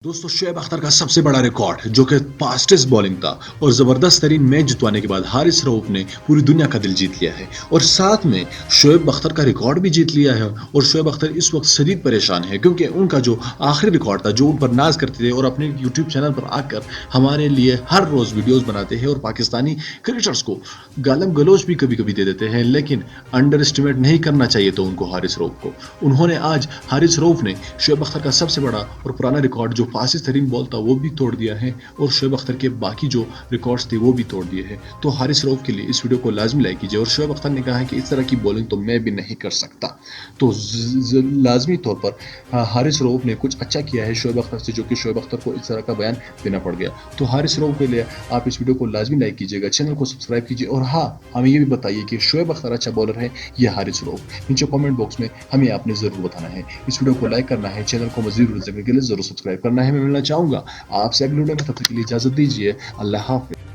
दोस्तों शोएब अख्तर का सबसे बड़ा रिकॉर्ड जो कि फास्टेस्ट बॉलिंग था और ज़बरदस्त तरीन मैच जितवाने के बाद हारिस रऊफ ने पूरी दुनिया का दिल जीत लिया है और साथ में शोएब अख्तर का रिकॉर्ड भी जीत लिया है। और शोएब अख्तर इस वक्त शदीद परेशान है क्योंकि उनका जो आखिरी रिकॉर्ड था जो उन पर नाज करते थे और अपने यूट्यूब चैनल पर आकर हमारे लिए हर रोज़ वीडियोज़ बनाते हैं और पाकिस्तानी क्रिकेटर्स को गालम गलोच भी कभी कभी दे देते हैं, लेकिन अंडर एस्टिमेट नहीं करना चाहिए तो उनको हारिस रऊफ को। उन्होंने आज हारिस रऊफ ने शोएब अख्तर का सबसे बड़ा और पुराना रिकॉर्ड जो फास्टेस्ट तरीन बॉल था वो भी तोड़ दिया है और शोएब अख्तर के बाकी जो रिकॉर्ड्स थे वो भी तोड़ दिए हैं। तो हारिस रऊफ के लिए इस वीडियो को लाजमी लाइक कीजिए। और शोएब अख्तर ने कहा है कि इस तरह की बॉलिंग तो मैं भी नहीं कर सकता, तो लाजमी तौर पर हारिस रऊफ ने कुछ अच्छा किया है शोएब अख्तर से, जो कि शोएब अख्तर को इस तरह का बयान देना पड़ गया। तो हारिस रऊफ के लिए आप इस वीडियो को लाजमी लाइक कीजिएगा, चैनल को सब्सक्राइब कीजिए और हाँ हमें ये भी बताइए कि शोएब अख्तर अच्छा बॉलर है या हारिस रऊफ। नीचे कमेंट बॉक्स में हमें आपने जरूर बताना है। इस वीडियो को लाइक करना है, चैनल को मज़ीद देखने के लिए जरूर सब्सक्राइब करना है। मैं मिलना चाहूँगा आपसे अगले वीडियो में, तब तक के लिए इजाज़त दीजिए। अल्लाह हाफ़िज़।